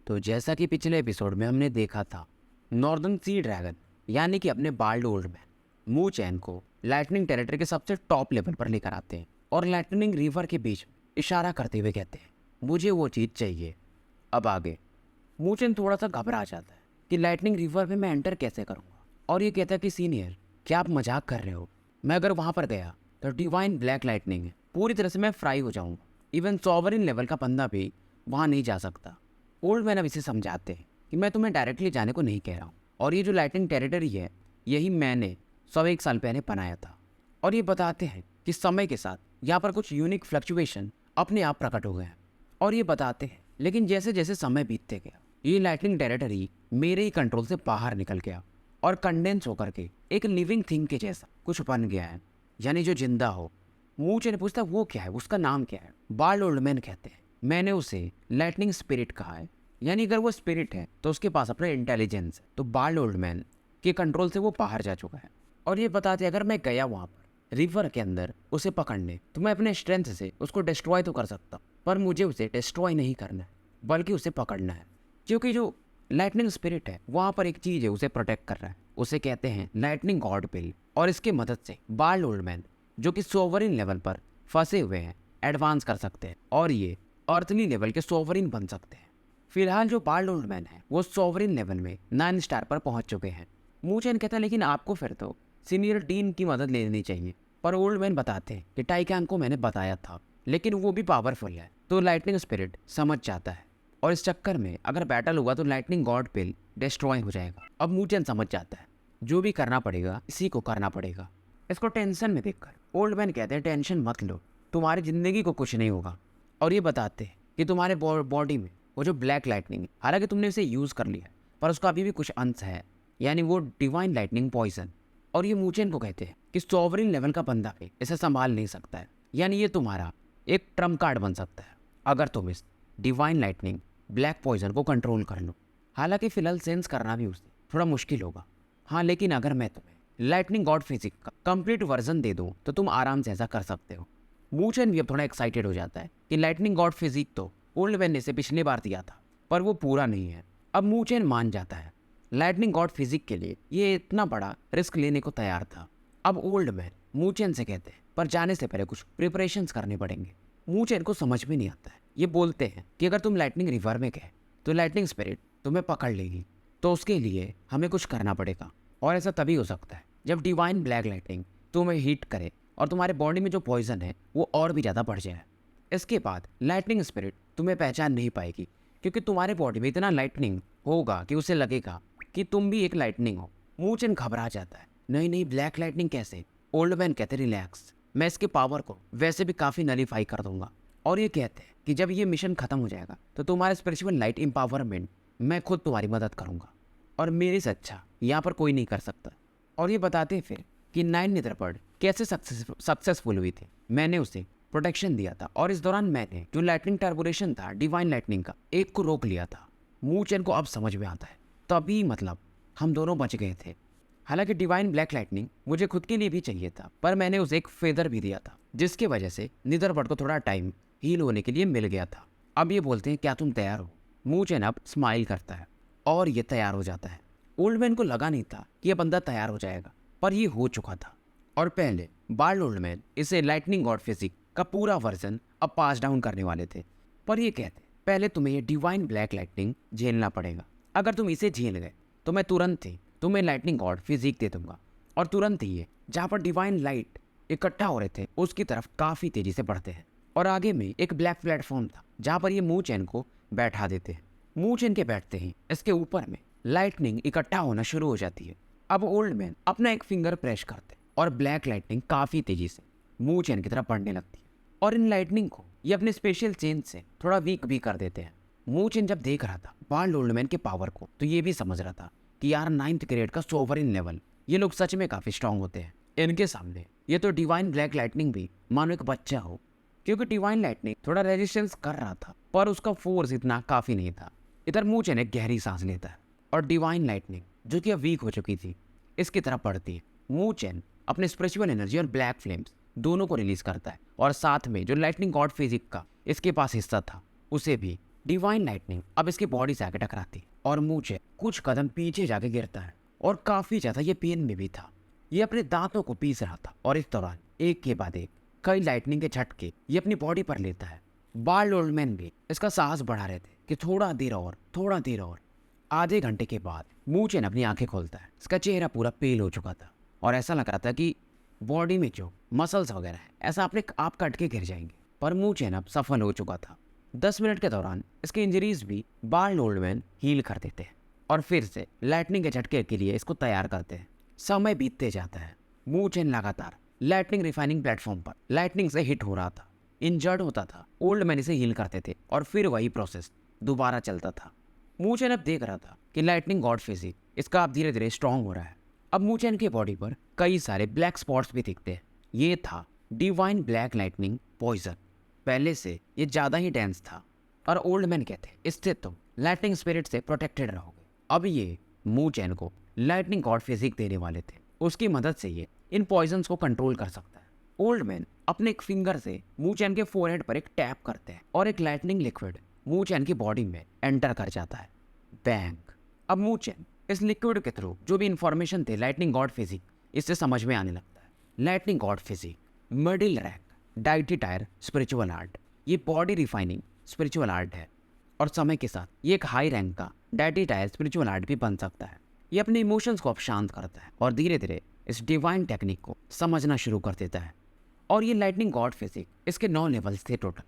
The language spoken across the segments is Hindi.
तो जैसा कि पिछले एपिसोड में हमने देखा था, नॉर्दर्न सी ड्रैगन यानी कि अपने बाल्ड ओल्ड मैन मू चैन को लाइटनिंग टेरिटरी के सबसे टॉप लेवल पर लेकर आते हैं और लाइटनिंग रिवर के बीच इशारा करते हुए कहते हैं, मुझे वो चीज़ चाहिए। अब आगे मू चैन थोड़ा सा घबरा जाता है कि लाइटनिंग रिवर में मैं एंटर कैसे करूँगा, और ये कहता है कि सीनियर, क्या आप मजाक कर रहे हो? मैं अगर वहाँ पर गया तो डिवाइन ब्लैक लाइटनिंग है, पूरी तरह से मैं फ्राई हो जाऊँगा। इवन सॉवरिन लेवल का बंदा भी वहाँ नहीं जा सकता। ओल्ड मैन अब इसे समझाते हैं कि मैं तुम्हें डायरेक्टली जाने को नहीं कह रहा हूँ, और ये जो लाइटनिंग टेरिटरी है यही मैंने 101 साल पहले बनाया था। और ये बताते हैं कि समय के साथ यहाँ पर कुछ यूनिक फ्लक्चुएशन अपने आप प्रकट हो गए हैं। और ये बताते हैं लेकिन जैसे जैसे समय बीतते गया ये लाइटनिंग टेरिटरी मेरे ही कंट्रोल से बाहर निकल गया और कंडेंस होकर के एक लिविंग थिंग के जैसा कुछ बन गया है, यानी जो जिंदा हो। मू चैन पूछता वो क्या है, उसका नाम क्या है? बाल्ड ओल्ड मैन कहते हैं, मैंने उसे लाइटनिंग स्पिरिट कहा है, यानी अगर वो स्पिरिट है तो उसके पास अपना इंटेलिजेंस है। तो बाल्ड ओल्ड मैन के कंट्रोल से वो बाहर जा चुका है। और ये बताते अगर मैं गया वहाँ पर रिवर के अंदर उसे पकड़ने तो मैं अपने स्ट्रेंथ से उसको डिस्ट्रॉय तो कर सकता, पर मुझे उसे डिस्ट्रॉय नहीं करना है बल्कि उसे पकड़ना है, क्योंकि जो लाइटनिंग स्पिरिट है वहाँ पर एक चीज़ है उसे प्रोटेक्ट कर रहा है, उसे कहते हैं लाइटनिंग गॉड पिल। और इसकी मदद से बाल्ड ओल्ड मैन जो कि सोवरिन लेवल पर फंसे हुए हैं एडवांस कर सकते हैं और ये अर्थली लेवल के सोवरिन बन सकते हैं। फिलहाल जो बाल्ड ओल्ड मैन है वो सोवरिन लेवल में 9 स्टार पर पहुंच चुके हैं। मू चैन कहता है लेकिन आपको फिर तो सीनियर टीम की मदद लेनी चाहिए, पर ओल्ड मैन बताते हैं कि टाइकैंग को मैंने बताया था लेकिन वो भी पावरफुल है। तो लाइटनिंग स्पिरिट समझ जाता है और इस चक्कर में अगर बैटल हुआ तो लाइटनिंग गॉड पिल डिस्ट्रॉय हो जाएगा। अब मू चैन समझ जाता है जो भी करना पड़ेगा इसी को करना पड़ेगा। इसको टेंशन में देखकर ओल्ड मैन कहते हैं टेंशन मत लो, तुम्हारी ज़िंदगी को कुछ नहीं होगा। और ये बताते हैं कि तुम्हारे बॉडी में वो जो ब्लैक लाइटनिंग है, हालांकि तुमने इसे यूज़ कर लिया पर उसका अभी भी कुछ अंश है, यानी वो डिवाइन लाइटनिंग पॉइजन। और ये मू चैन को कहते हैं कि सॉवरिन लेवल का बंदा भी इसे संभाल नहीं सकता है, यानी ये तुम्हारा एक ट्रम्प कार्ड बन सकता है अगर तुम इस डिवाइन लाइटनिंग ब्लैक पॉइजन को कंट्रोल कर लो। हालांकि फिलहाल सेंस करना भी उसे थोड़ा मुश्किल होगा। हाँ, लेकिन अगर मैं तुम्हें लाइटनिंग गॉड फिजिक का कंप्लीट वर्जन दे दूं तो तुम आराम से ऐसा कर सकते हो। मू चैन भी अब थोड़ा एक्साइटेड हो जाता है कि लाइटनिंग गॉड फिजिक तो ओल्ड मैन ने इसे पिछली बार दिया था पर वो पूरा नहीं है। अब मू चैन मान जाता है लाइटनिंग गॉड फिजिक के लिए ये इतना बड़ा रिस्क लेने को तैयार था। अब ओल्ड मैन मू चैन से कहते हैं पर जाने से पहले कुछ प्रिपरेशंस करने पड़ेंगे। मू चैन को समझ में नहीं आता है। ये बोलते हैं कि अगर तुम लाइटनिंग रिवर में गए तो लाइटनिंग स्पिरिट तुम्हें पकड़ लेगी, तो उसके लिए हमें कुछ करना पड़ेगा। और ऐसा तभी हो सकता है जब डिवाइन ब्लैक लाइटनिंग तुम्हें हीट करे और तुम्हारे बॉडी में जो पॉइजन है वो और भी ज़्यादा बढ़ जाए। इसके बाद लाइटनिंग स्पिरिट तुम्हें पहचान नहीं पाएगी, क्योंकि तुम्हारे बॉडी में इतना लाइटनिंग होगा कि उसे लगेगा कि तुम भी एक लाइटनिंग हो। मू चैन घबरा जाता है, नहीं नहीं ब्लैक लाइटनिंग कैसे? ओल्ड मैन कहते रिलैक्स, मैं इसके पावर को वैसे भी काफ़ी नलीफाई कर दूंगा। और ये कहते हैं कि जब ये मिशन खत्म हो जाएगा तो तुम्हारे स्पिरिचुअल लाइट एम्पावरमेंट मैं खुद तुम्हारी मदद करूंगा, और मेरे से अच्छा यहाँ पर कोई नहीं कर सकता। और ये बताते हैं फिर कि 9 नेत्रपड कैसे सक्सेसफुल हुई थी। मैंने उसे प्रोटेक्शन दिया था और इस दौरान मैंने जो लाइटनिंग टर्बुलेशन था डिवाइन लाइटनिंग का एक को रोक लिया था। मू चैन को अब समझ में आता है तभी मतलब हम दोनों बच गए थे। हालांकि डिवाइन ब्लैक लाइटनिंग मुझे खुद के लिए भी चाहिए था, पर मैंने उसे एक फेदर भी दिया था जिसकी वजह से निदरबर्ड को थोड़ा टाइम हील होने के लिए मिल गया था। अब ये बोलते हैं क्या तुम तैयार हो? मू चैन अब स्माइल करता है और ये तैयार हो जाता है। ओल्ड मैन को लगा नहीं था कि यह बंदा तैयार हो जाएगा, पर ये हो चुका था। और पहले बाल्ड ओल्ड मैन इसे लाइटनिंग गॉड फिजिक का पूरा वर्जन अब पास डाउन करने वाले थे, पर ये कहते पहले तुम्हें ये डिवाइन ब्लैक लाइटनिंग झेलना पड़ेगा। अगर तुम इसे झेल गए तो मैं तुरंत ही तुम्हें लाइटनिंग गॉड फिजिक दे दूंगा, और तुरंत ही ये जहाँ पर डिवाइन लाइट इकट्ठा हो रहे थे उसकी तरफ काफ़ी तेजी से बढ़ते हैं। और आगे में एक ब्लैक प्लेटफॉर्म था जहाँ पर ये मू चैन को बैठा देते हैं। मू चैन के बैठते ही इसके ऊपर में लाइटनिंग इकट्ठा होना शुरू हो जाती है। अब ओल्ड मैन अपना एक फिंगर प्रेस करते और ब्लैक लाइटनिंग काफ़ी तेजी से मू चैन की तरफ बढ़ने लगती है, और इन लाइटनिंग को ये अपने स्पेशल चेंज से थोड़ा वीक भी कर देते हैं। मू चैन जब देख रहा था बाल्ड ओल्ड मैन के पावर को तो ये भी समझ रहा था कि यार 9th ग्रेड का सोवरिन लेवल ये लोग सच में काफ़ी स्ट्रांग होते हैं। इनके सामने ये तो डिवाइन ब्लैक लाइटनिंग भी मानो एक बच्चा हो, क्योंकि डिवाइन लाइटनिंग थोड़ा रेजिस्टेंस कर रहा था पर उसका फोर्स इतना काफ़ी नहीं था। इधर मू चैन एक गहरी सांस लेता है और डिवाइन लाइटनिंग जो कि अब वीक हो चुकी थी इसकी तरफ बढ़ती है। मू चैन अपने स्पिरिचुअल एनर्जी और ब्लैक फ्लेम्स दोनों को रिलीज करता है, और साथ में जो लाइटनिंग गॉड फिजिक का इसके पास हिस्सा था उसे भी डिवाइन लाइटनिंग अब इसकी बॉडी से आके टकराती और मूचेन कुछ कदम पीछे जाके गिरता है और काफी ज्यादा ये पेन में भी था। ये अपने दांतों को पीस रहा था और इस दौरान एक के बाद एक कई लाइटनिंग के झटके ये अपनी बॉडी पर लेता है। बाल्ड ओल्ड मैन भी इसका साहस बढ़ा रहे थे कि थोड़ा देर और, थोड़ा देर और। आधे घंटे के बाद मूचेन अपनी आंखें खोलता है। इसका चेहरा पूरा पेल हो चुका था और ऐसा लग रहा था कि बॉडी में जो मसल्स वगैरह है ऐसा अपने आप कट के गिर जाएंगे। पर मूचेन अब सफल हो चुका था। 10 मिनट के दौरान इसके इंजरीज भी बाल्ड ओल्ड मैन हील कर देते हैं और फिर से लाइटनिंग के झटके के लिए इसको तैयार करते हैं। समय बीतते जाता है। मूचेन लगातार लाइटनिंग रिफाइनिंग प्लेटफॉर्म पर लाइटनिंग से हिट हो रहा था, इंजर्ड होता था। ओल्ड मैन इसे हील करते थे और फिर वही प्रोसेस दोबारा चलता था। मूचेन अब देख रहा था कि लाइटनिंग गॉड फिजिक इसका अब धीरे धीरे स्ट्रांग हो रहा है। अब मूचेन की बॉडी पर कई सारे ब्लैक स्पॉट्स भी दिखते हैं। ये था डिवाइन ब्लैक लाइटनिंग पॉइजन। पहले से ये ज़्यादा ही डेंस था और ओल्ड मैन कहते इससे तुम लाइटनिंग स्पिरिट से प्रोटेक्टेड रहोगे। अब ये मूचेन को लाइटनिंग गॉड फिजिक देने वाले थे। उसकी मदद से ये इन पॉइजन्स को कंट्रोल कर सकता है। ओल्ड मैन अपने एक फिंगर से मूचेन के फोरहेड पर एक टैप करते हैं और एक लाइटनिंग लिक्विड मूचेन की बॉडी में एंटर कर जाता है। बैंग। अब मूचेन इस लिक्विड के थ्रू जो भी इंफॉर्मेशन थे लाइटनिंग गॉड फिजिक इससे समझ में आने लगता है। Lightning god physique, middle rank deity tier spiritual art, ये बॉडी रिफाइनिंग स्पिरिचुअल आर्ट है और समय के साथ ये एक हाई रैंक का डाइटी टायर स्पिरिचुअल आर्ट भी बन सकता है। ये अपने इमोशंस को अब शांत करता है और धीरे धीरे इस डिवाइन टेक्निक को समझना शुरू कर देता है। और ये लाइटनिंग गॉड फिजिक इसके 9 लेवल्स थे टोटल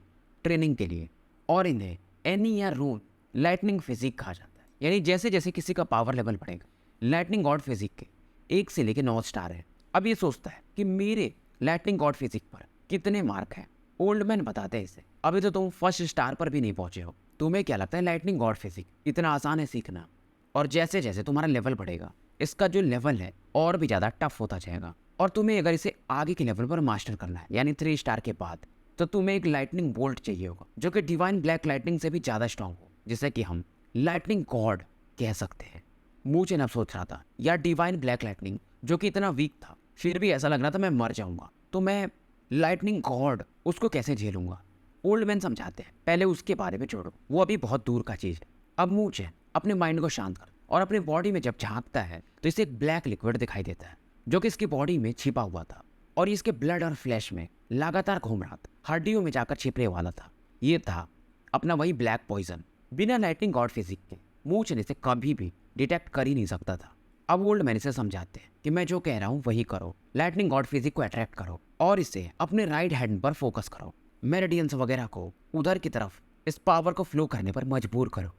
ट्रेनिंग के लिए और इन्हें एनी या रून लाइटनिंग फिजिक कहा जाता है। यानी जैसे जैसे किसी का पावर लेवल बढ़ेगा, लाइटनिंग गॉड फिजिक के 1 से लेकर 9 स्टार है। अब ये सोचता है कि मेरे लाइटनिंग गॉड फिजिक पर कितने मार्क हैं। ओल्ड मैन बताते हैं इसे, अभी तो तुम फर्स्ट स्टार पर भी नहीं पहुंचे हो। तुम्हें क्या लगता है लाइटनिंग गॉड फिजिक इतना आसान है सीखना? और जैसे जैसे तुम्हारा लेवल बढ़ेगा इसका जो लेवल है और भी ज़्यादा टफ होता जाएगा और तुम्हें अगर इसे आगे के लेवल पर मास्टर करना है यानी 3 स्टार के बाद, तो तुम्हें एक लाइटनिंग बोल्ट चाहिए होगा जो कि डिवाइन ब्लैक लाइटनिंग से भी ज़्यादा स्ट्रांग हो, जिसे कि हम लाइटनिंग गॉड कह सकते हैं। मूचेन अब सोच रहा था यार डिवाइन ब्लैक लाइटनिंग जो कि इतना वीक था फिर भी ऐसा लग रहा था मैं मर जाऊंगा, तो मैं लाइटनिंग गॉड उसको कैसे झेलूंगा। ओल्ड मैन समझाते हैं पहले उसके बारे में छोड़ो, वो अभी बहुत दूर का चीज़ है। अब मूचेन अपने माइंड को शांत कर और अपनी बॉडी में जब झांकता है तो इसे एक ब्लैक लिक्विड दिखाई देता है जो कि इसकी बॉडी में छिपा हुआ था और इसके ब्लड और फ्लैश में लगातार घूम रहा था, हड्डियों में जाकर छिपने वाला था। ये था अपना वही ब्लैक पॉइजन। बिना लाइटनिंग गॉड फिजिक के मूचेन इसे कभी भी डिटेक्ट कर ही नहीं सकता था। अब ओल्ड मैन इसे समझाते हैं कि मैं जो कह रहा हूँ वही करो, लाइटनिंग गॉड फिजिक को अट्रैक्ट करो और इसे अपने राइट हैंड पर फोकस करो, मेरिडियंस वगैरह को उधर की तरफ इस पावर को फ्लो करने पर मजबूर करो।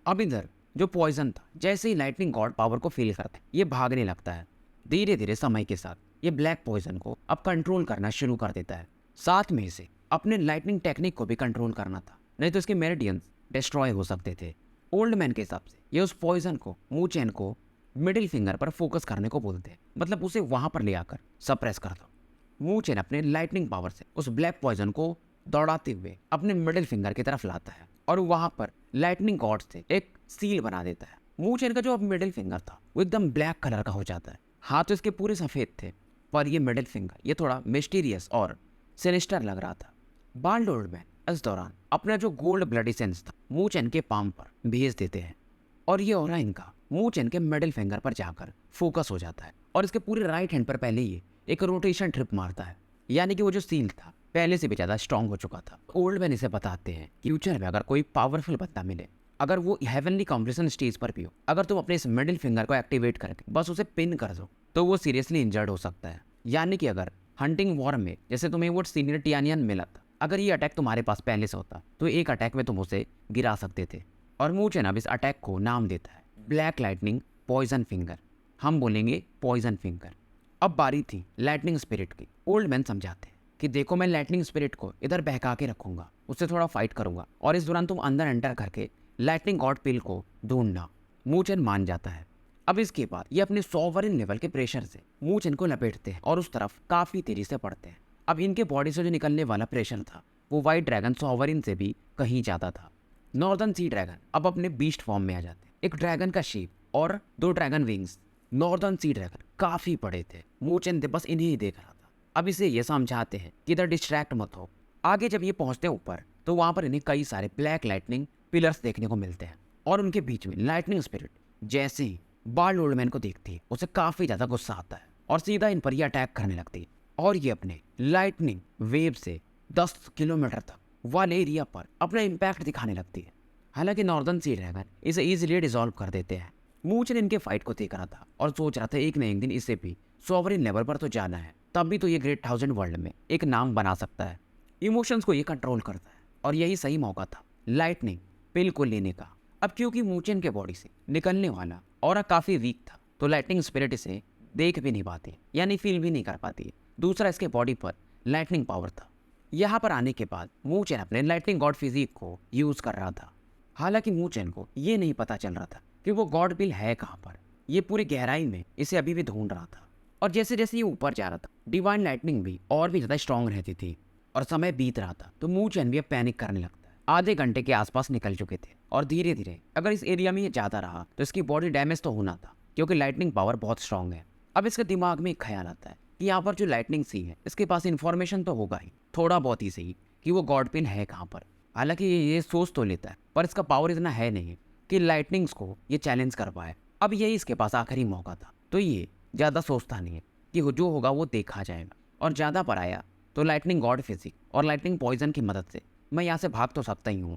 अब इधर जो पॉइजन था जैसे ही लाइटनिंग गॉड पावर को फील करते ये भागने लगता है। धीरे धीरे समय के साथ ये ब्लैक पॉइजन को अब कंट्रोल करना शुरू कर देता है। साथ में इसे अपने लाइटनिंग टेक्निक को भी कंट्रोल करना था, नहीं तो इसके मेरिडियंस डिस्ट्रॉय हो सकते थे। ओल्ड मैन के हिसाब से ये उस पॉइजन को मूचेन को मिडिल फिंगर पर फोकस करने को बोलते हैं, मतलब उसे वहां पर ले आकर सप्रेस कर दो। मूचेन अपने लाइटनिंग पावर से उस ब्लैक पॉइजन को दौड़ाते हुए अपने मिडिल फिंगर की तरफ लाता है और वहां पर लाइटनिंग गॉड से एक सील बना देता है। मूचेन का जो अब मिडिल फिंगर था वो एकदम ब्लैक कलर का हो जाता है। हाथ तो इसके पूरे सफ़ेद थे पर ये मिडिल फिंगर ये थोड़ा मिस्टीरियस और सिनिस्टर लग रहा था। बाल्ड ओल्ड मैन इस दौरान अपना जो गोल्ड ब्लड एसेंस था मूचेन के पाम पर भेज देते हैं और ये ऑरा इनका मूचेन के मिडिल फिंगर पर जाकर फोकस हो जाता है और इसके पूरे राइट हैंड पर पहले ये एक रोटेशन ट्रिप मारता है, यानी कि वो जो सील था पहले से भी ज़्यादा स्ट्रांग हो चुका था। ओल्ड मैन इसे बताते हैं फ्यूचर में अगर कोई पावरफुल बंदा मिले, अगर वो हेवनली कॉम्बिनेशन स्टेज पर भी हो, अगर तुम अपने इस मिडिल फिंगर को एक्टिवेट करके बस उसे पिन कर दो तो वो सीरियसली इंजर्ड हो सकता है। यानी कि अगर हंटिंग वॉर में जैसे तुम्हें वो सीनियर टियानियन मिला था, अगर ये अटैक तुम्हारे पास पहले से होता तो एक अटैक में तुम उसे गिरा सकते थे। और मूचेन अब इस अटैक को नाम देता है ब्लैक लाइटनिंग पॉइजन फिंगर, हम बोलेंगे पॉइजन फिंगर। अब बारी थी लाइटनिंग स्पिरिट की। ओल्ड मैन समझाते हैं कि देखो मैं लाइटनिंग स्पिरिट को इधर बहका के रखूंगा, उससे थोड़ा फाइट करूंगा और इस दौरान तुम अंदर एंटर करके लाइटनिंग गॉड पिल को ढूंढना। मूचेन मान जाता है। अब इसके बाद ये अपने सॉवरिन लेवल के प्रेशर से मूचेन को लपेटते हैं और उस तरफ काफी तेजी से पड़ते हैं। अब इनके बॉडी से जो निकलने वाला प्रेशर था वो वाइट ड्रैगन सॉवरिन से भी कहीं ज्यादा था। नॉर्दर्न सी ड्रैगन अब अपने बीस्ट फॉर्म में आ जाते हैं, एक ड्रैगन का शेप और 2 dragon wings. Northern sea dragon काफी बड़े थे, मूचेन बस इन्हें ही देख रहा था। अब इसे ये समझाते हैं कि इधर डिस्ट्रैक्ट मत हो। आगे जब ये पहुंचते हैं ऊपर तो वहां पर इन्हें कई सारे ब्लैक लाइटनिंग पिलर्स देखने को मिलते हैं और उनके बीच में लाइटनिंग स्पिरिट जैसे ही बाल्ड ओल्ड मैन को देखती है उसे काफी ज्यादा गुस्सा आता है और सीधा इन पर ही अटैक करने लगती है और ये अपने लाइटनिंग वेव से 10 किलोमीटर तक वाले एरिया पर अपना इम्पैक्ट दिखाने लगती है। हालांकि नॉर्दर्न सी ड्रैगन इसे इजीली डिसॉल्व कर देते हैं। मूचन इनके फाइट को देख रहा था और सोच रहा था एक न एक दिन इसे भी सॉवरेन लेवल पर तो जाना है, तब भी तो ये ग्रेट 1000 वर्ल्ड में एक नाम बना सकता है। इमोशंस को ये कंट्रोल करता है और यही सही मौका था लाइटनिंग पिल को लेने का। अब क्योंकि मूचन के बॉडी से निकलने वाला ऑरा काफी वीक था तो लाइटनिंग स्पिरिट इसे देख भी नहीं पाती यानी फील भी नहीं कर पाती। दूसरा, इसके बॉडी पर लाइटनिंग पावर था। यहाँ पर आने के बाद मूचन अपने लाइटनिंग गॉड फिजिक को यूज कर रहा था। हालांकि मूचन को ये नहीं पता चल रहा था कि वो गॉड पिल है कहाँ पर। ये पूरी गहराई में इसे अभी भी ढूंढ रहा था और जैसे जैसे ये ऊपर जा रहा था डिवाइन लाइटनिंग भी और भी ज़्यादा स्ट्रांग रहती थी और समय बीत रहा था तो मूचन भी अब पैनिक करने लगता है। आधे घंटे के आसपास निकल चुके थे और धीरे धीरे अगर इस एरिया में ये ज़्यादा रहा तो इसकी बॉडी डैमेज तो होना था क्योंकि लाइटनिंग पावर बहुत स्ट्रांग है। अब इसके दिमाग में एक ख्याल आता है कि यहाँ पर जो लाइटनिंग सी है इसके पास इन्फॉर्मेशन तो होगा ही, थोड़ा बहुत ही सही, कि वो गॉड पिल है कहाँ पर। हालांकि ये सोच तो लेता है पर इसका पावर इतना है नहीं कि लाइटनिंग्स को ये चैलेंज कर पाए। अब यही इसके पास आखिरी मौका था तो ये ज़्यादा सोचता नहीं है कि जो होगा वो देखा जाएगा और ज़्यादा पर आया तो लाइटनिंग गॉड फिजिक और लाइटनिंग पॉइजन की मदद से मैं यहाँ से भाग तो सकता ही हूँ।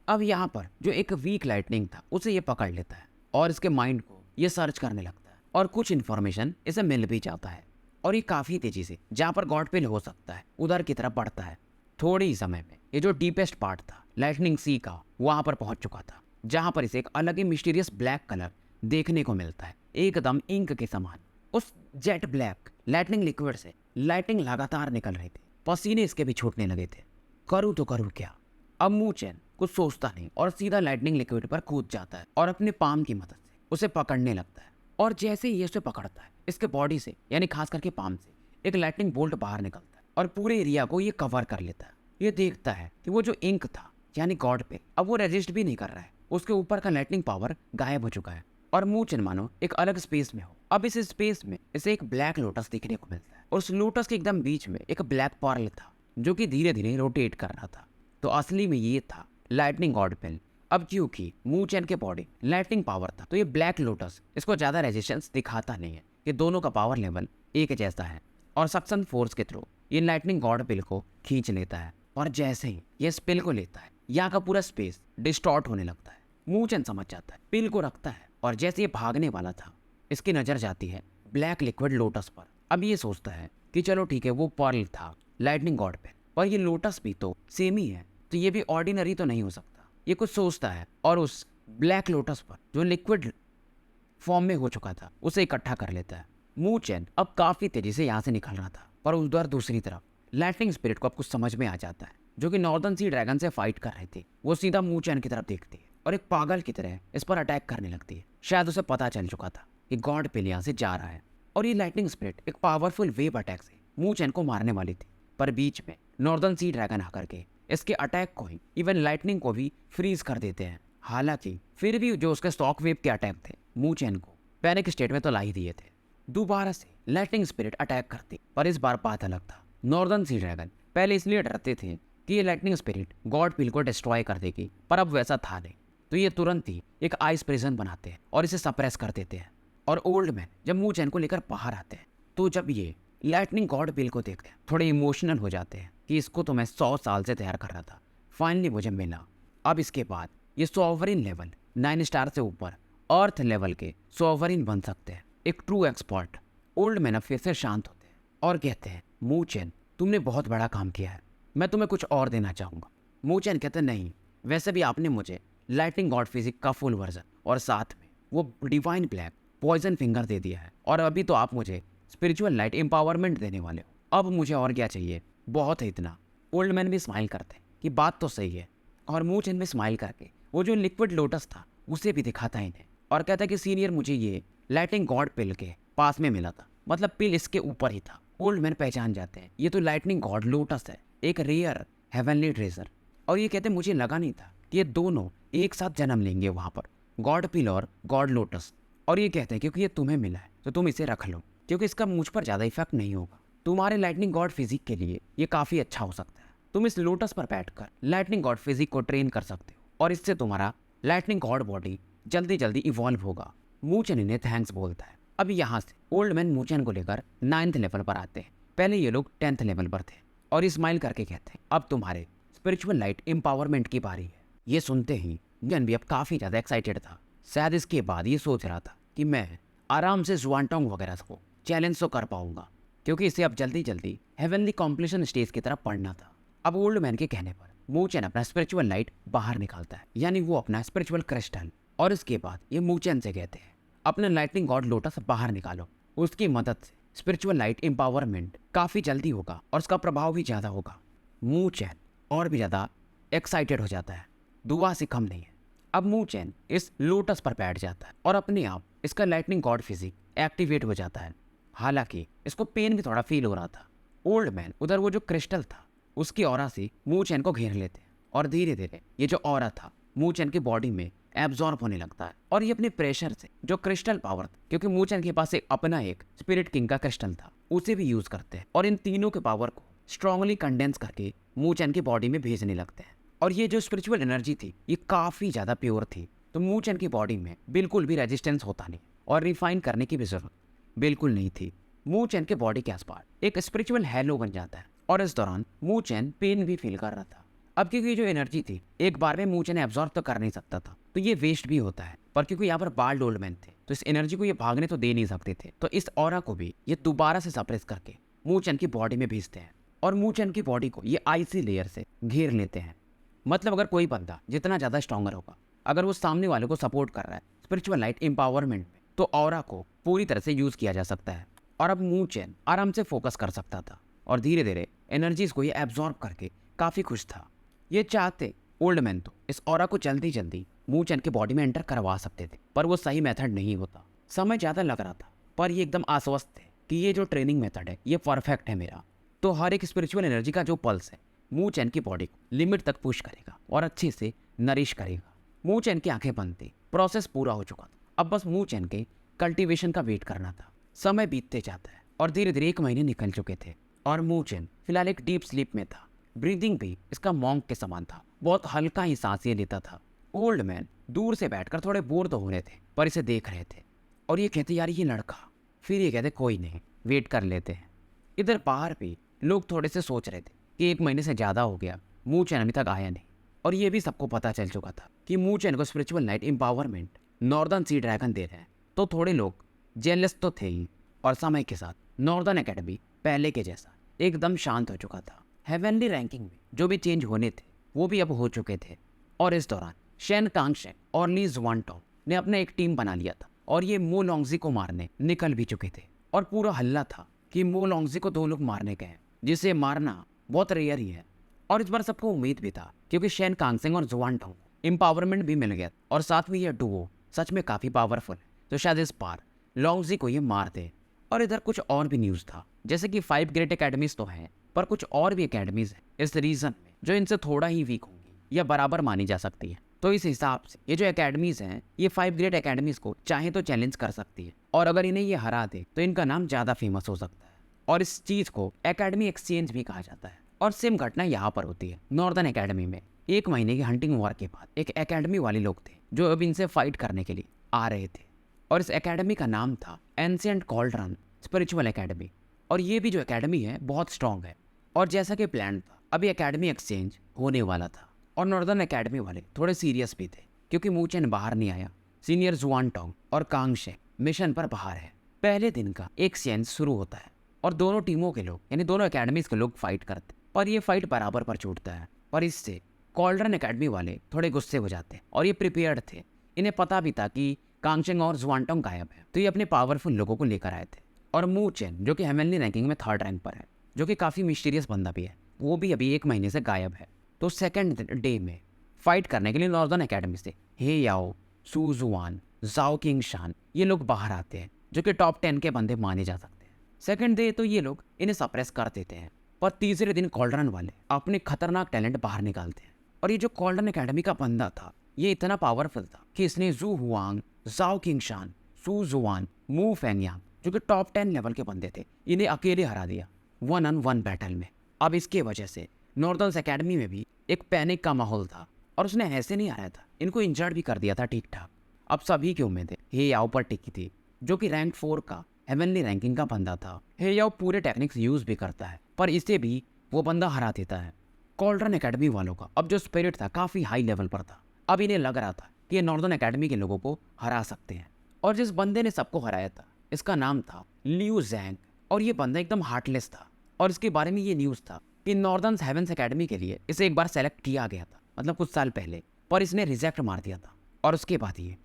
अब यहाँ पर जो एक वीक लाइटनिंग था उसे ये पकड़ लेता है और इसके माइंड को ये सर्च करने लगता है और कुछ इन्फॉर्मेशन इसे मिल भी जाता है और ये काफ़ी तेज़ी से जहाँ पर गॉड पिल हो सकता है उधर की तरफ बढ़ता है। थोड़े ही समय में ये जो डीपेस्ट पार्ट था लाइटनिंग सी का वहाँ पर पहुँच चुका था जहाँ पर इसे एक अलग ही मिस्टीरियस ब्लैक कलर देखने को मिलता है, एकदम इंक के समान। उस जेट ब्लैक लाइटनिंग लिक्विड से लाइटिंग लगातार निकल रही थी, पसीने इसके भी छूटने लगे थे। करूँ तो करूँ क्या? अब मूचन कुछ सोचता नहीं और सीधा लाइटनिंग लिक्विड पर कूद जाता है और अपने पाम की मदद से उसे पकड़ने लगता है और जैसे ही ये उसे पकड़ता है इसके बॉडी से यानी खास करके पाम से एक लाइटनिंग बोल्ट बाहर निकलता है और पूरे एरिया को ये कवर कर लेता है। ये देखता है कि वो जो इंक था यानी गॉड पे अब वो रेजिस्ट भी नहीं कर रहा है, उसके ऊपर का लाइटनिंग पावर गायब हो चुका है और मूचन मानो एक अलग स्पेस में हो। अब इस स्पेस में इसे एक ब्लैक लोटस देखने को मिलता है और उस लोटस के एकदम बीच में एक ब्लैक पर्ल था जो कि धीरे धीरे रोटेट कर रहा था। तो असली में ये था लाइटनिंग गॉड पिल। अब क्योंकि मूचन के बॉडी लाइटनिंग पावर था तो ये ब्लैक लोटस इसको ज्यादा रेजिस्टेंस दिखाता नहीं है कि दोनों का पावर लेवल एक जैसा है और सक्शन फोर्स के थ्रू ये लाइटनिंग गॉड पिल को खींच लेता है और जैसे ही ये इस पिल को लेता है यहाँ का पूरा स्पेस डिस्टॉर्ट होने लगता है। मूचन समझ जाता है, पिल को रखता है और जैसे ये भागने वाला था इसकी नज़र जाती है ब्लैक लिक्विड लोटस पर। अब ये सोचता है कि चलो ठीक है वो पर्ल था लाइटनिंग गॉड पिल पर ये लोटस भी तो सेम ही है तो ये भी ऑर्डिनरी तो नहीं हो सकता। ये कुछ सोचता है और उस ब्लैक लोटस पर जो लिक्विड फॉर्म में हो चुका था उसे इकट्ठा कर लेता है। मूचन अब काफ़ी तेज़ी से यहाँ से निकल रहा था पर उधर दूसरी तरफ लाइटनिंग स्पिरिट को अब कुछ समझ में आ जाता है जो कि नॉर्दर्न सी ड्रैगन से फाइट कर रहे थे। वो सीधा मूचन की तरफ देखती है और एक पागल की तरह इस पर अटैक करने लगती है। शायद उसे पता चल चुका था कि गॉड पिल यहाँ से जा रहा है और ये लाइटनिंग स्पिरिट एक पावरफुल वेव अटैक से मूचन को मारने वाली थी पर बीच में नॉर्दर्न सी ड्रैगन आकर के इसके अटैक को ही इवन लाइटनिंग को भी फ्रीज कर देते हैं। हालांकि फिर भी जो उसके स्टॉक वेव के अटैक थे मूचन को पैनिक स्टेट में तो ला ही दिए थे। दोबारा से लाइटनिंग स्पिरिट अटैक करती पर इस बार बात अलग था। नॉर्दर्न सी ड्रैगन पहले इसलिए डरते थे कि ये लाइटनिंग स्पिरिट गॉड पिल को डिस्ट्रॉय कर देगी पर अब वैसा था नहीं तो ये तुरंत ही एक आइस प्रिजन बनाते हैं और इसे सप्रेस कर देते हैं। और ओल्ड मैन जब मूचन को लेकर बाहर आते हैं तो जब ये लाइटनिंग गॉड पिल को देखते हैं थोड़े इमोशनल हो जाते हैं कि इसको तो मैं 100 साल से तैयार कर रहा था, फाइनली मुझे मिला। अब इसके बाद ये सॉवरिन लेवल 9 स्टार से ऊपर अर्थ लेवल के सॉवरिन बन सकते हैं, एक ट्रू एक्सपर्ट। ओल्ड मैन अब फिर से शांत होते हैं और कहते हैं मूचन तुमने बहुत बड़ा काम किया है, मैं तुम्हें कुछ और देना चाहूँगा। मूचन कहते नहीं, वैसे भी आपने मुझे लाइटनिंग गॉड फिजिक का फुल वर्जन और साथ में वो डिवाइन ब्लैक पॉइजन फिंगर दे दिया है और अभी तो आप मुझे स्पिरिचुअल लाइट एम्पावरमेंट देने वाले हो, अब मुझे और क्या चाहिए, बहुत है इतना। ओल्ड मैन भी स्माइल करते हैं कि बात तो सही है और मूचन भी स्माइल करके वो जो लिक्विड लोटस था उसे भी दिखाता है इन्हें और कहता है कि सीनियर मुझे ये लाइटनिंग गॉड पिल के पास में मिला था, मतलब पिल इसके ऊपर ही था। ओल्ड मैन पहचान जाते हैं ये तो लाइटनिंग गॉड लोटस है, एक रेयर हेवनली ट्रेजर। और ये कहते हैं मुझे लगा नहीं था कि ये दोनों एक साथ जन्म लेंगे वहाँ पर, गॉड पिल और गॉड लोटस। और ये कहते हैं क्योंकि ये तुम्हें मिला है तो तुम इसे रख लो क्योंकि इसका मुझ पर ज़्यादा इफेक्ट नहीं होगा, तुम्हारे लाइटनिंग गॉड फिजिक के लिए ये काफ़ी अच्छा हो सकता है। तुम इस लोटस पर बैठकर लाइटनिंग गॉड फिजिक को ट्रेन कर सकते हो और इससे तुम्हारा लाइटनिंग गॉड बॉडी जल्दी जल्दी इवॉल्व होगा। मूचेन इन्हें थैंक्स बोलता है। अब यहाँ से ओल्ड मैन मूचेन को लेकर 9th लेवल पर आते हैं। पहले ये लोग 10th लेवल पर थे और स्माइल करके कहते हैं अब तुम्हारे स्पिरिचुअल लाइट एम्पावरमेंट की बारी है। ये सुनते ही मूचेन भी अब काफ़ी ज़्यादा एक्साइटेड था। शायद इसके बाद ये सोच रहा था कि मैं आराम से जुआनटोंग वगैरह को चैलेंज तो कर पाऊंगा, क्योंकि इसे अब जल्दी जल्दी हेवनली कॉम्पिटिशन स्टेज की तरफ पढ़ना था। अब ओल्ड मैन के कहने पर मूचेन अपना स्पिरिचुअल लाइट बाहर निकालता है, यानी वो अपना स्पिरिचुअल क्रिस्टल, और इसके बाद ये मूचेन से कहते हैं अपने लाइटनिंग गॉड लोटस बाहर निकालो। उसकी मदद से स्पिरिचुअल लाइट एम्पावरमेंट काफ़ी जल्दी होगा और उसका प्रभाव भी ज़्यादा होगा। मूचेन और भी ज़्यादा एक्साइटेड हो जाता है, दुआ से कम नहीं है। अब मूचेन इस लोटस पर बैठ जाता है और अपने आप इसका लाइटनिंग गॉड फिजिक एक्टिवेट हो जाता है। हालांकि इसको पेन भी थोड़ा फील हो रहा था। ओल्ड मैन उधर वो जो क्रिस्टल था उसकी ऑरा से मूचेन को घेर लेते हैं और धीरे धीरे ये जो ऑरा था मूचेन की बॉडी में एब्जॉर्ब होने लगता है और ये अपने प्रेशर से जो क्रिस्टल पावर था, क्योंकि मूचेन के पास एक स्पिरिट किंग का क्रिस्टल था, उसे भी यूज करते हैं और इन तीनों के पावर को स्ट्रांगली कंडेंस करके मूचेन की बॉडी में भेजने लगते हैं। और ये जो स्पिरिचुअल एनर्जी थी ये काफ़ी ज़्यादा प्योर थी, तो मूचेन की बॉडी में बिल्कुल भी रेजिस्टेंस होता नहीं और रिफाइन करने की भी जरूरत बिल्कुल नहीं थी। मूचेन के बॉडी के आसपास एक स्पिरिचुअल हैलो बन जाता है और इस दौरान मूचेन पेन भी फील कर रहा था। अब क्योंकि जो एनर्जी थी एक बार में मूचेन एब्जॉर्ब तो कर नहीं सकता था, तो ये वेस्ट भी होता है, पर क्योंकि यहाँ पर बाल्ड ओल्ड मैन थे तो इस एनर्जी को ये भागने तो दे नहीं सकते थे, तो इस ऑरा को भी ये दोबारा से सप्रेस करके मूचेन की बॉडी में भेजते हैं और मूचेन की बॉडी को ये आईसी लेयर से घेर लेते हैं। मतलब अगर कोई बंदा जितना ज़्यादा स्ट्रॉन्गर होगा, अगर वो सामने वाले को सपोर्ट कर रहा है स्पिरिचुअल लाइट एम्पावरमेंट में, तो ऑरा को पूरी तरह से यूज़ किया जा सकता है और अब मूचेन आराम से फोकस कर सकता था और धीरे धीरे एनर्जीज को ये एब्जॉर्ब करके काफ़ी खुश था। ये चाहते ओल्ड मैन तो इस ऑरा को जल्दी जल्दी मूचेन के बॉडी में एंटर करवा सकते थे, पर वो सही मेथड नहीं होता। समय ज़्यादा लग रहा था, पर ये एकदम आश्वस्त थे कि ये जो ट्रेनिंग मेथड है ये परफेक्ट है मेरा। तो हर एक स्पिरिचुअल एनर्जी का जो पल्स है मूचेन की बॉडी को लिमिट तक पुश करेगा और अच्छे से नरिश करेगा। मूचेन की आंखें बंद थी, प्रोसेस पूरा हो चुका था, अब बस मूचेन के कल्टीवेशन का वेट करना था। समय बीतते जाता है और धीरे धीरे 1 महीने निकल चुके थे और मूचेन फिलहाल एक डीप स्लीप में था। ब्रीदिंग भी इसका मॉन्क के समान था, बहुत हल्का ही सांसें लेता था। ओल्ड मैन दूर से बैठकर थोड़े बोर तो हो रहे थे, पर इसे देख रहे थे और ये कहते यार ये लड़का, फिर ये कहते कोई नहीं वेट कर लेते हैं। इधर बाहर भी लोग थोड़े से सोच रहे थे कि 1 महीने से ज़्यादा हो गया, मूचेन अभी तक आया नहीं, और ये भी सबको पता चल चुका था कि मूचेन को spiritual light empowerment northern sea dragon दे रहे हैं। तो थोड़े लोग जेलस तो थे ही, और समय के साथ नॉर्दर्न एकेडमी पहले के जैसा एकदम शांत हो चुका था। हेवनली रैंकिंग में जो भी चेंज होने थे वो भी अब हो चुके थे और इस दौरान शेन कांगशेंग और ली जुआनटोंग ने अपना एक टीम बना लिया था और ये मो लॉन्गजी को मारने निकल भी चुके थे और पूरा हल्ला था कि मो लॉन्गजी को 2 लोग मारने गए हैं, जिसे मारना बहुत रेयर ही है। और इस बार सबको उम्मीद भी था क्योंकि शेन कांगशेंग और जुआनटोंग एम्पावरमेंट भी मिल गया और साथ में ये डुओ सच में काफ़ी पावरफुल है, तो शायद इस बार लॉन्गजी को ये मार दे। और इधर कुछ और भी न्यूज़ था, जैसे कि 5 ग्रेट एकेडमीज तो हैं, पर कुछ और भी एकेडमीज हैं इस रीजन में जो इनसे थोड़ा ही वीक होंगी या बराबर मानी जा सकती है। तो इस हिसाब से ये जो एकेडमीज हैं ये 5 ग्रेट एकेडमीज को चाहे तो चैलेंज कर सकती है, और अगर इन्हें ये हरा दे तो इनका नाम ज़्यादा फेमस हो सकता है। और इस चीज़ को एकेडमी एक्सचेंज भी कहा जाता है। और सेम घटना यहाँ पर होती है नॉर्दर्न एकेडमी में। 1 महीने की हंटिंग वॉर के बाद एक एकेडमी वाले लोग थे जो अब इनसे फाइट करने के लिए आ रहे थे, और इस एकेडमी का नाम था एंशिएंट कॉल्ड्रन स्पिरिचुअल एकेडमी। और ये भी जो एकेडमी है बहुत स्ट्रॉन्ग है, और जैसा कि प्लान था अभी एकेडमी एक्सचेंज होने वाला था। और नॉर्दर्न एकेडमी वाले थोड़े सीरियस भी थे क्योंकि मूचेन बाहर नहीं आया, सीनियर जुआनटोंग और कांगशेंग मिशन पर बाहर है। पहले दिन का एक्सचेंज शुरू होता है और दोनों टीमों के लोग यानी दोनों एकेडमीज के लोग फाइट करते, पर ये फाइट बराबर पर छूटता है। पर इससे कॉल्ड्रन एकेडमी वाले थोड़े गुस्से हो जाते हैं और ये प्रिपेयर्ड थे, इन्हें पता भी था कि कांगशेंग और जुआनटोंग गायब है, तो ये अपने पावरफुल लोगों को लेकर आए थे। और मूचेन जो कि हेवनली रैंकिंग में 3rd रैंक पर है, जो कि काफ़ी मिस्टीरियस बंदा भी है, वो भी अभी 1 महीने से गायब है। तो सेकंड डे में फाइट करने के लिए नॉर्दर्न एकेडमी से हे याओ, सू जुआन, जाओ किंग शान ये लोग बाहर आते हैं, जो कि टॉप 10 के बंदे माने जा सकते हैं। सेकंड डे तो ये लोग इन्हें सप्रेस कर देते हैं, पर तीसरे दिन कॉल्ड्रन वाले अपने खतरनाक टैलेंट बाहर निकालते हैं। और ये जो कॉल्ड्रन एकेडमी का बंदा था ये इतना पावरफुल था कि इसने जू हुआंग, जाओ किंग शान, सू जुआन, मू फेंगयांग जो कि टॉप 10 लेवल के बंदे थे, इन्हें अकेले हरा दिया 1-on-1 बैटल में। अब इसके वजह से नॉर्दर्न एकेडमी में भी एक पैनिक का माहौल था और उसने ऐसे नहीं हराया था, इनको इंजर्ड भी कर दिया था ठीक ठाक। अब सभी की उम्मीदें हे याओ पर टिकी थी, जो कि रैंक 4 का हेवनली रैंकिंग का बंदा था। हे याओ पूरे टेक्निक्स यूज भी करता है, पर इसे भी वो बंदा हरा देता है। कॉल्ड्रन एकेडमी वालों का अब जो स्पिरिट था काफी हाई लेवल पर था। अब इन्हें लग रहा था कि ये नॉर्दर्न एकेडमी के लोगों को हरा सकते हैं। और जिस बंदे ने सबको हराया था, इसका नाम था लियू जैंग। और ये बंदा एकदम हार्टलेस था, और इसके बारे में ये न्यूज़ था कि नॉर्दर्न हेवंस एकेडमी के लिए इसे एक बार सेलेक्ट किया गया था, मतलब कुछ साल पहले, पर इसने रिजेक्ट मार दिया था। और उसके बाद ये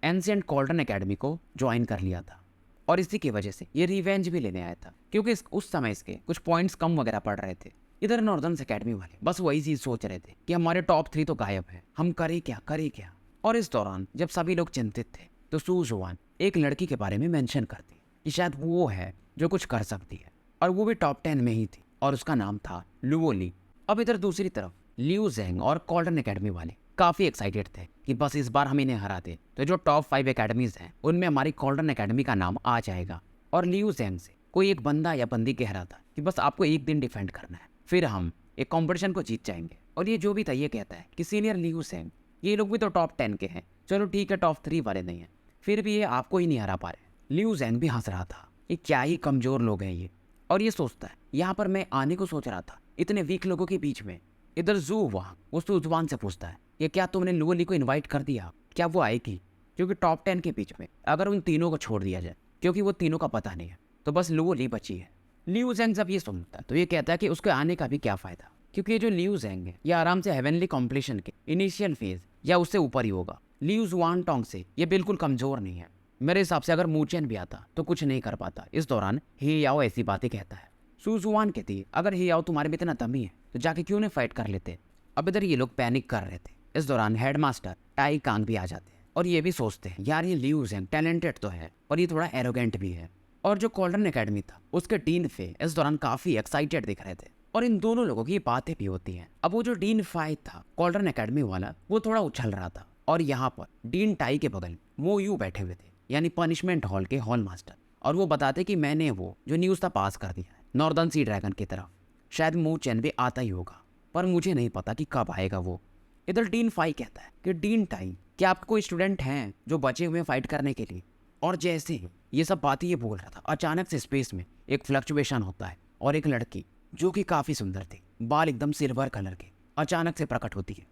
एंशिएंट कॉल्ड्रन एकेडमी को ज्वाइन कर लिया था। और इसी की वजह से ये रिवेंज भी लेने आया था, क्योंकि उस समय इसके कुछ पॉइंट्स कम वगैरह पड़ रहे थे। इधर नॉर्दर्न एकेडमी वाले बस वही चीज सोच रहे थे कि हमारे टॉप 3 तो गायब है, हम करें क्या। और इस दौरान जब सभी लोग चिंतित थे, तो सू जुआन एक लड़की के बारे में मेंशन करती कि शायद वो है जो कुछ कर सकती है, और वो भी टॉप 10 में ही थी, और उसका नाम था लुओ ली। अब इधर दूसरी तरफ लियू जैंग और कॉल्ड्रन एकेडमी वाले काफी एक्साइटेड थे कि बस इस बार हम इन्हें हरा दे, तो जो टॉप 5 एकेडमीज हैं उनमें हमारी कॉल्ड्रन एकेडमी का नाम आ जाएगा। और लियू जैंग से कोई एक बंदा या बंदी कह रहा था कि बस आपको एक दिन डिफेंड करना है, फिर हम एक कॉम्पिटिशन को जीत जाएंगे। और ये जो भी था ये कहता है कि सीनियर लियू जैंग, ये लोग भी तो टॉप 10 के हैं, चलो ठीक है टॉप 3 वाले नहीं है, फिर भी ये आपको ही नहीं हरा पा रहे। लियू जैंग भी हंस रहा था, ये क्या ही कमजोर लोग हैं ये। और ये सोचता है यहाँ पर मैं आने को सोच रहा था इतने वीक लोगों के बीच में। इधर जू वहाँ उस जुबान से पूछता है कि क्या तुमने लुओ ली को इनवाइट कर दिया, क्या वो आएगी? क्योंकि टॉप 10 के बीच में अगर उन तीनों को छोड़ दिया जाए, क्योंकि वो तीनों का पता नहीं है, तो बस लुओ ली बची है। लियू जैंग जब ये सुनता है तो ये कहता है कि उसके आने का भी क्या फायदा, क्योंकि ये जो लियू जैंग है ये आराम से हेवनली कॉम्पिटिशन के इनिशियल फेज या उससे ऊपर ही होगा। लियू जुआन टोंग से ये बिल्कुल कमजोर नहीं है। मेरे हिसाब से अगर मूचेन भी आता तो कुछ नहीं कर पाता। इस दौरान हे याओ ऐसी बातें कहता है। सू जुआन कहती है अगर हे याओ तुम्हारे में इतना दमी है तो जाके क्यों नहीं फाइट कर लेते। अब इधर ये लोग पैनिक कर रहे थे। इस दौरान हेडमास्टर टाई कांग भी आ जाते हैं और ये भी सोचते हैं यार ये लियू जैंग टैलेंटेड तो है और ये थोड़ा एरोगेंट भी है। और जो कॉल्ड्रन एकेडमी था उसके डीन फे इस दौरान काफी एक्साइटेड दिख रहे थे और इन दोनों लोगों की बातें भी होती हैं। अब वो जो डीन फाई था कॉल्ड्रन एकेडमी वाला, वो थोड़ा उछल रहा था और यहाँ पर डीन टाई के बगल मो यू बैठे हुए थे, यानी पनिशमेंट हॉल के हॉल मास्टर। और वो बताते कि मैंने वो जो न्यूज़ था पास कर दिया है नॉर्दर्न सी ड्रैगन की तरफ। शायद मू चैन भी आता ही होगा, पर मुझे नहीं पता कि कब आएगा वो। इधर डीन फाई कहता है कि डीन टाई, क्या आपके कोई स्टूडेंट हैं जो बचे हुए फाइट करने के लिए? और जैसे ही ये सब बातें ये बोल रहा था, अचानक से स्पेस में एक फ्लक्चुएशन होता है और एक लड़की जो कि काफ़ी सुंदर थी, बाल एकदम सिल्वर कलर के, अचानक से प्रकट होती है।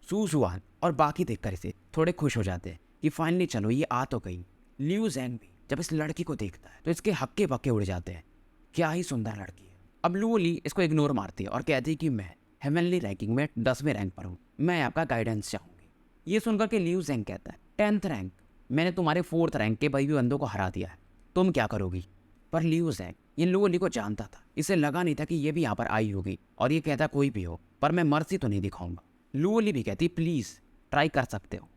सू जुआन और बाकी देखकर इसे थोड़े खुश हो जाते हैं कि फाइनली चलो ये आ तो गई। लियू जैंग भी जब इस लड़की को देखता है तो इसके हक्के बक्के उड़ जाते हैं, क्या ही सुंदर लड़की है। अब लुओ ली इसको इग्नोर मारती है और कहती है कि मैं हेवनली रैंकिंग में 10वें रैंक पर हूँ, मैं आपका गाइडेंस चाहूँगी। ये सुनकर के लियू जैंग कहता है 10th रैंक, मैंने तुम्हारे 4th रैंक के भाई भी बंदों को हरा दिया है, तुम क्या करोगी? पर लियू जैंग ये लुओ ली को जानता था, इसे लगा नहीं था कि ये भी यहाँ पर आई होगी और ये कहता कोई भी हो पर मैं मर्जी तो नहीं दिखाऊंगा। लुओ ली भी कहती प्लीज ट्राई कर सकते हो।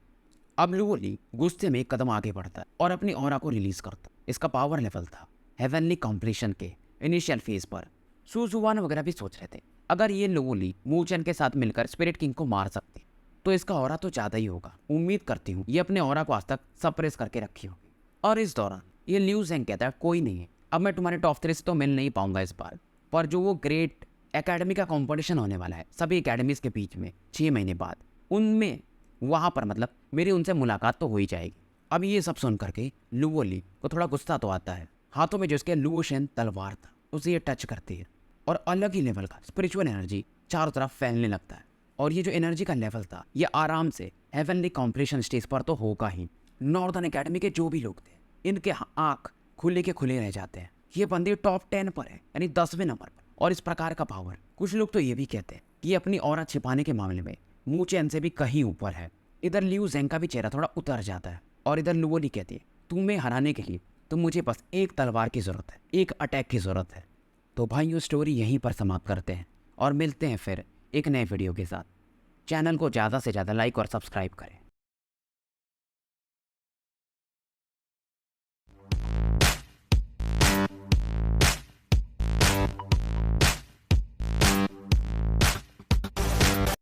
अब लुओ ली गुस्से में एक कदम आगे बढ़ता है और अपनी ऑरा को रिलीज करता। इसका पावर लेवल था हेवनली कॉम्पिटिशन के इनिशियल फेज पर। सू जुआन वगैरह भी सोच रहे थे अगर ये लुओ ली मू चैन के साथ मिलकर स्पिरिट किंग को मार सकती तो इसका ऑरा तो ज़्यादा ही होगा। उम्मीद करती हूँ ये अपने ऑरा को आज तक सप्रेस करके रखी होगी। और इस दौरान ये लियू जैंग कहता है कोई नहीं है, अब मैं तुम्हारे टॉप 3 से तो मिल नहीं पाऊंगा इस बार, पर जो वो ग्रेट एकेडमी का कंपटीशन होने वाला है सभी एकेडमीज के बीच में 6 महीने बाद, उनमें वहाँ पर मतलब मेरी उनसे मुलाकात तो हो ही जाएगी। अब ये सब सुन करके लुओ ली को थोड़ा गुस्सा तो आता है। हाथों में जो इसके लुओशेन तलवार था उसे ये टच करती है और अलग ही लेवल का स्पिरिचुअल एनर्जी चारों तरफ फैलने लगता है। और ये जो एनर्जी का लेवल था ये आराम से हेवनली कॉम्पिटिशन स्टेज पर तो होगा ही। नॉर्दर्न एकेडमी के जो भी लोग थे इनके आँख खुले के खुले रह जाते हैं। ये बंदी टॉप 10 पर है, यानी 10वें नंबर पर। और इस प्रकार का पावर कुछ लोग तो ये भी कहते हैं कि ये अपनी ऑरा छिपाने के मामले में मू चैन से भी कहीं ऊपर है। इधर लियू जैंग का भी चेहरा थोड़ा उतर जाता है और इधर लुओ ली कहती है तुम्हें हराने के लिए तो मुझे बस एक तलवार की ज़रूरत है, एक अटैक की ज़रूरत है। तो भाइयों स्टोरी यहीं पर समाप्त करते हैं और मिलते हैं फिर एक नए वीडियो के साथ। चैनल को ज़्यादा से ज़्यादा लाइक और सब्सक्राइब करें।